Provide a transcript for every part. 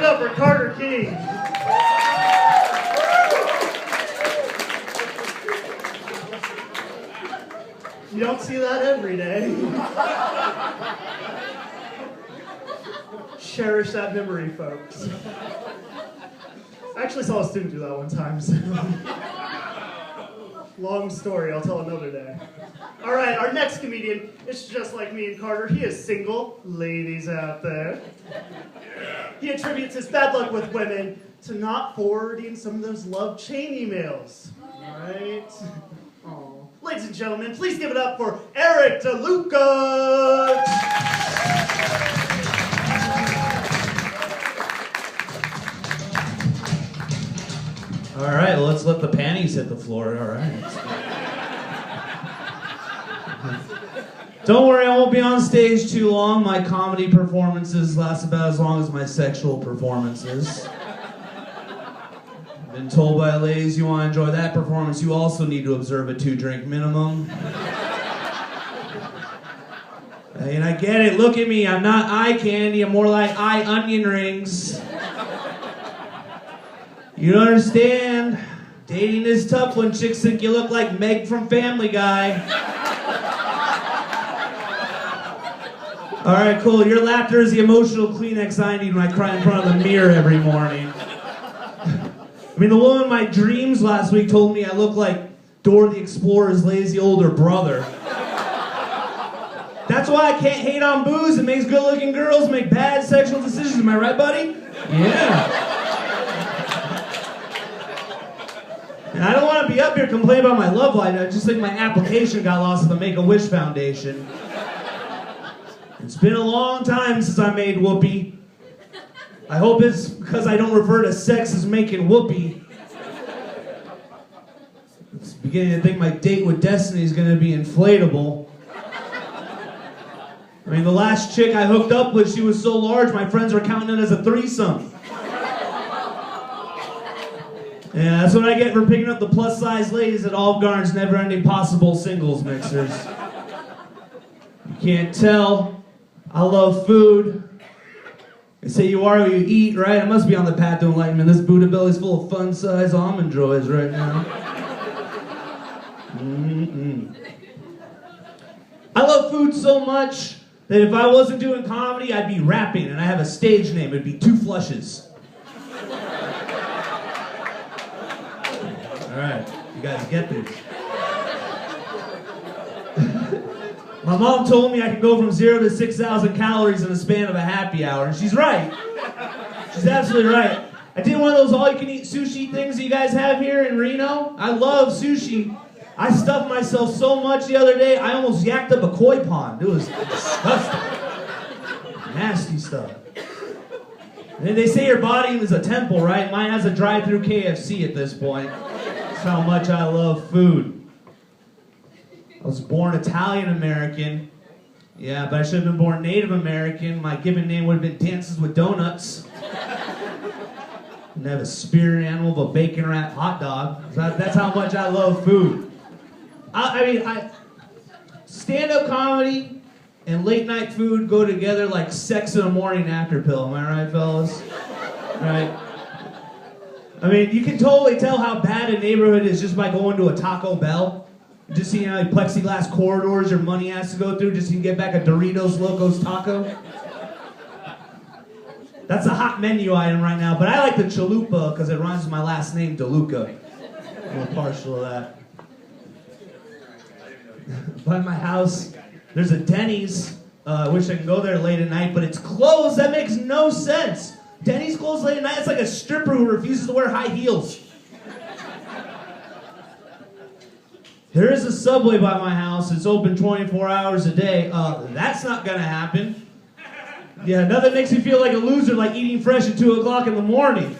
it up for Carter King. You don't see that every day. Cherish that memory, folks. I actually saw a student do that one time. So. Long story, I'll tell another day. All right, our next comedian is just like me and Carter. He is single, ladies out there. He attributes his bad luck with women to not forwarding some of those love chain emails. All right? Aww. Ladies and gentlemen, please give it up for Eric DeLuca. All right, well, let's let the panties hit the floor. All right. Don't worry, I won't be on stage too long. My comedy performances last about as long as my sexual performances. Been told by ladies you want to enjoy that performance, you also need to observe a 2-drink minimum. And I get it, look at me, I'm not eye candy, I'm more like eye onion rings. You don't understand. Dating is tough when chicks think you look like Meg from Family Guy. All right, cool. Your laughter is the emotional Kleenex I need when I cry in front of the mirror every morning. I mean, the woman in my dreams last week told me I look like Dora the Explorer's lazy older brother. That's why I can't hate on booze. It makes good-looking girls make bad sexual decisions. Am I right, buddy? Yeah. And I don't want to be up here complaining about my love life. I just think my application got lost at the Make-A-Wish Foundation. It's been a long time since I made whoopee. I hope it's because I don't refer to sex as making whoopee. It's beginning to think my date with Destiny is going to be inflatable. I mean, the last chick I hooked up with, she was so large, my friends were counting it as a threesome. Yeah, that's what I get for picking up the plus-size ladies at Olive Garden's never-ending possible singles mixers. You can't tell. I love food. They say you are what you eat, right? I must be on the path to enlightenment. This Buddha belly's full of fun-sized almond joys right now. I love food so much that if I wasn't doing comedy, I'd be rapping, and I have a stage name. It'd be Two Flushes. All right, you guys get this. My mom told me I could go from 0 to 6,000 calories in the span of a happy hour, and she's right. She's absolutely right. I did one of those all-you-can-eat sushi things that you guys have here in Reno. I love sushi. I stuffed myself so much the other day, I almost yacked up a koi pond. It was disgusting. Nasty stuff. And they say your body is a temple, right? Mine has a drive-through KFC at this point. That's how much I love food. I was born Italian-American. Yeah, but I should have been born Native American. My given name would have been Dances with Donuts. And have a spirit animal of a bacon wrap hot dog. That's how much I love food. I mean, stand-up comedy and late-night food go together like sex in a morning after pill. Am I right, fellas? Right? I mean, you can totally tell how bad a neighborhood is just by going to a Taco Bell. Just seeing how plexiglass corridors your money has to go through just so you can get back a Doritos Locos taco. That's a hot menu item right now, but I like the chalupa because it rhymes with my last name, DeLuca. I'm a partial to that. By my house, there's a Denny's. I wish I could go there late at night, but it's closed. That makes no sense. Denny's closed late at night. It's like a stripper who refuses to wear high heels. There is a Subway by my house. It's open 24 hours a day. That's not going to happen. Yeah, nothing makes me feel like a loser like eating fresh at 2 o'clock in the morning.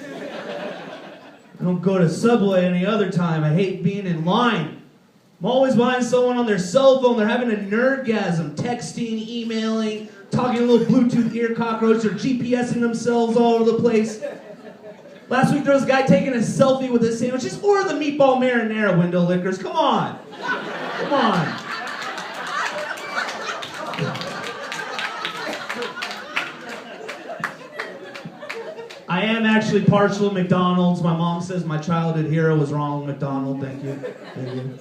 I don't go to Subway any other time. I hate being in line. I'm always behind someone on their cell phone. They're having a nerdgasm, texting, emailing, talking a little Bluetooth ear cockroach, or GPSing themselves all over the place. Last week there was a guy taking a selfie with his sandwich. Just order the meatball marinara, window lickers. Come on. Come on. I am actually partial to McDonald's. My mom says my childhood hero was Ronald McDonald. Thank you. Thank you.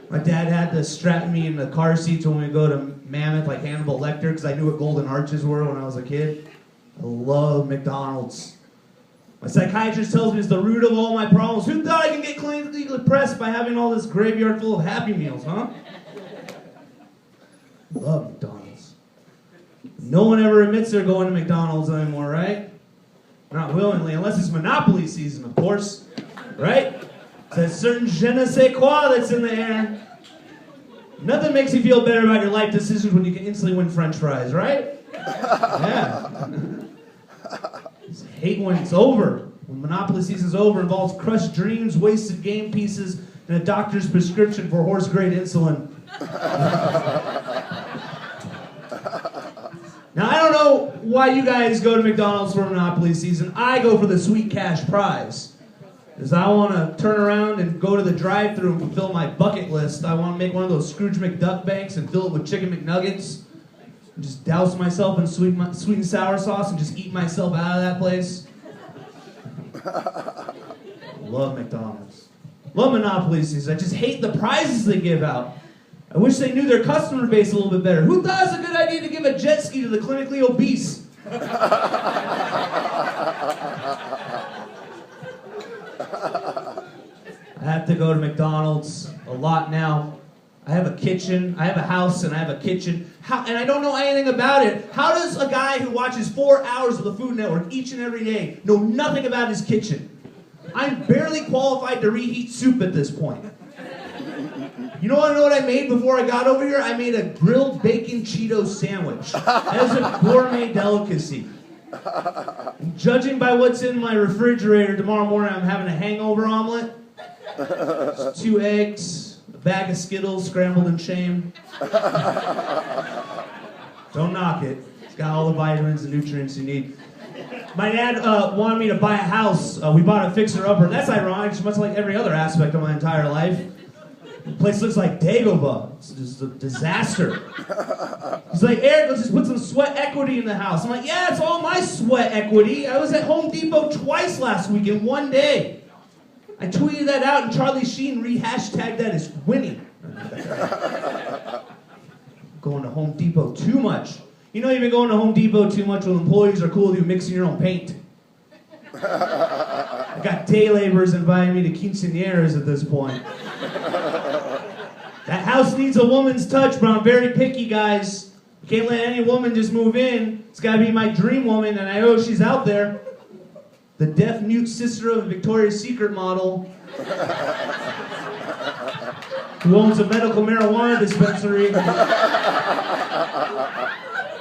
My dad had to strap me in the car seats when we go to Mammoth, like Hannibal Lecter, because I knew what golden arches were when I was a kid. I love McDonald's. My psychiatrist tells me it's the root of all my problems. Who thought I can get clinically depressed by having all this graveyard full of Happy Meals, huh? Love McDonald's. No one ever admits they're going to McDonald's anymore, right? Not willingly, unless it's Monopoly season, of course. Right? It's a certain je ne sais quoi that's in the air. Nothing makes you feel better about your life decisions when you can instantly win French fries, right? Yeah. Just hate when it's over. When Monopoly season's over, involves crushed dreams, wasted game pieces, and a doctor's prescription for horse-grade insulin. Now, I don't know why you guys go to McDonald's for Monopoly season. I go for the sweet cash prize. Because I want to turn around and go to the drive-thru and fulfill my bucket list. I want to make one of those Scrooge McDuck banks and fill it with chicken McNuggets. And just douse myself in sweet and sour sauce and just eat myself out of that place. Love McDonald's. Love Monopoly season. I just hate the prizes they give out. I wish they knew their customer base a little bit better. Who thought it was a good idea to give a jet ski to the clinically obese? I have to go to McDonald's a lot now. I have a kitchen, I have a house, and I have a kitchen. And I don't know anything about it. How does a guy who watches 4 hours of the Food Network each and every day know nothing about his kitchen? I'm barely qualified to reheat soup at this point. You know what I made before I got over here? I made a grilled bacon Cheeto sandwich. That is a gourmet delicacy. And judging by what's in my refrigerator, tomorrow morning I'm having a hangover omelet. Just 2 eggs, a bag of Skittles scrambled in shame. Don't knock it. It's got all the vitamins and nutrients you need. My dad wanted me to buy a house. We bought a fixer-upper. That's ironic, much like every other aspect of my entire life. The place looks like Dagobah. It's just a disaster. He's like, Eric, let's just put some sweat equity in the house. I'm like, yeah, it's all my sweat equity. I was at Home Depot twice last week in one day. I tweeted that out and Charlie Sheen re-hashtagged that as winning. Going to Home Depot too much. You know you've been going to Home Depot too much when employees are cool with you mixing your own paint. I got day laborers inviting me to quinceañeras at this point. That house needs a woman's touch, but I'm very picky, guys. You can't let any woman just move in. It's got to be my dream woman, and I know she's out there. The deaf-mute sister of a Victoria's Secret model who owns a medical marijuana dispensary.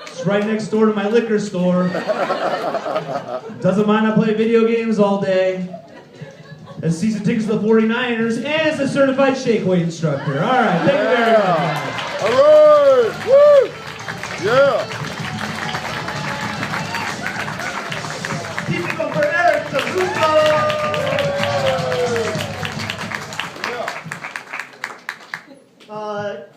It's right next door to my liquor store. Doesn't mind I play video games all day. Has season tickets to the 49ers, and is a certified shake weight instructor. All right, thank you very much. All right, woo, yeah. Keep it up for Eric DeLuca.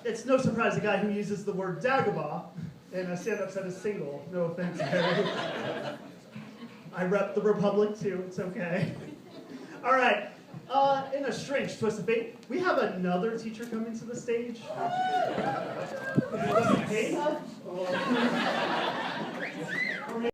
It's no surprise a guy who uses the word Dagobah in a stand-up set is single. No offense, Eric. I rep the Republic too. It's okay. All right. In a strange twist of fate, we have another teacher coming to the stage. It wasn't paid enough?